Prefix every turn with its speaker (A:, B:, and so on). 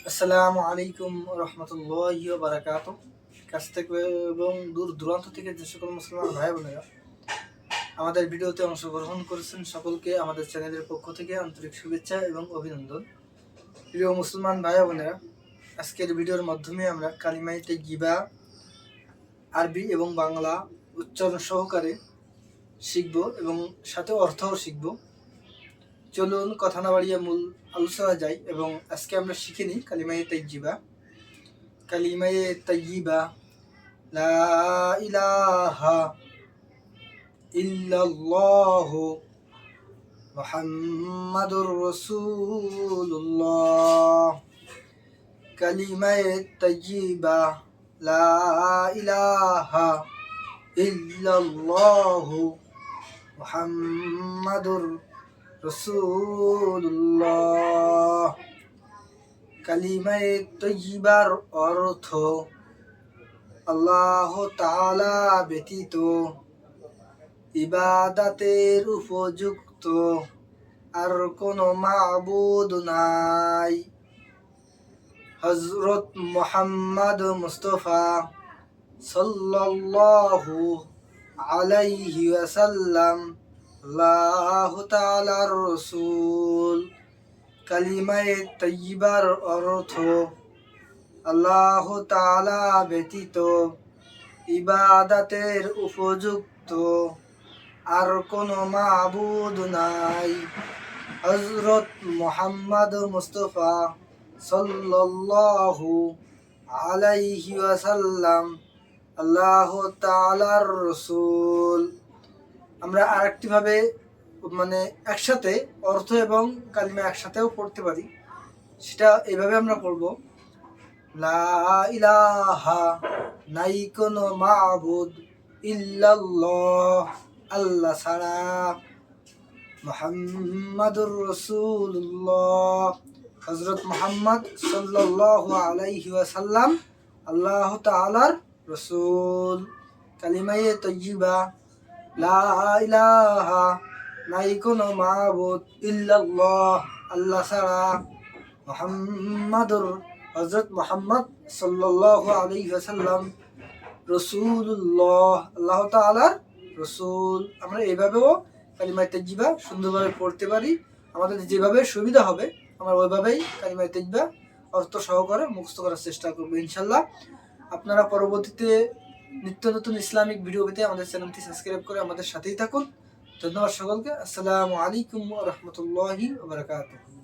A: আসসালামু আলাইকুম রহমতুল্লাহি ওয়া বারাকাতুহু। কাছ থেকে এবং দূর দূরান্ত থেকে যে সকল মুসলমান ভাই বোনেরা আমাদের ভিডিওতে অংশগ্রহণ করেছেন, সকলকে আমাদের চ্যানেলের পক্ষ থেকে আন্তরিক শুভেচ্ছা এবং অভিনন্দন। প্রিয় মুসলমান ভাই বোনেরা, আজকের ভিডিওর মাধ্যমে আমরা কালিমায়ে তাইয়্যিবা আরবি এবং বাংলা উচ্চারণ সহকারে শিখব এবং সাথে অর্থও শিখব। চলুন কথা না বাড়িয়ে মূল আলোচনা যাই এবং আজকে আমরা শিখে নিই কালিমায়ে তাইয়্যিবা। কালিমায়ে তাইয়্যিবা লা ইলাহা ইল্লাল্লাহু মুহাম্মাদুর রাসূলুল্লাহ। কালিমায়ে তাইয়্যিবা লা ইলাহা ইল্লাল্লাহু মুহাম্মাদুর রাসূলুল্লাহ। কালিমায়ে তাইয়্যিবার অর্থ আল্লাহ তাআলা ব্যতীত ইবাদতের উপযুক্ত আর কোনো মাবুদ নাই। হযরত মুহাম্মদ মুস্তাফা সাল্লাল্লাহু আলাইহি ওয়াসাল্লাম আল্লাহ তাআলার রাসূল। কালিমায়ে তাইয়্যিবার অর্থ আল্লাহ তাআলা ব্যতীত ইবাদতের উপযুক্ত আর কোনো মাবুদ নাই। হযরত মুহাম্মদ মুস্তাফা সাল্লাল্লাহু আলাইহি ওয়াসাল্লাম আল্লাহ তাআলার রাসূল। আমরা আরেকটি ভাবে একসাথে অর্থ এবং কালিমা একসাথেও পড়তে পারি, সেটা এইভাবে আমরা পড়ব। লা ইলাহা, নাই কোনো মাবুদ, ইল্লাল্লাহ, আল্লাহ ছাড়া, মুহাম্মাদুর রাসূলুল্লাহ, হযরত মুহাম্মদ সাল্লাল্লাহু আলাইহি ওয়াসাল্লাম আল্লাহ তাআলার রাসূল। কালিমায়ে তাইয়্যিবা লা ইলাহা, নাই কোনো মাবুদ, ইল্লাল্লাহ, আল্লাহ ছাড়া, মুহাম্মাদুর, হযরত মুহাম্মদ সাল্লাল্লাহু আলাইহি ওয়াসাল্লাম রাসূলুল্লাহ, আল্লাহ তাআলার রাসূল। আমরা এইভাবেও কালিমায়ে তাইয়্যিবা সুন্দরভাবে পড়তে পারি। আমাদের যেভাবে সুবিধা হবে আমরা ওইভাবেই কালিমায়ে তাইয়্যিবা অর্থ সহকারে মুখস্থ করার চেষ্টা করবো ইনশাল্লাহ। আপনারা পরবর্তীতে নিত্য নতুন ইসলামিক ভিডিও পেতে আমাদের চ্যানেলটি সাবস্ক্রাইব করে আমাদের সাথেই থাকুন। ধন্যবাদ সকলকে। আসসালামু আলাইকুম ওয়া রাহমাতুল্লাহি ওয়া বারাকাতুহু।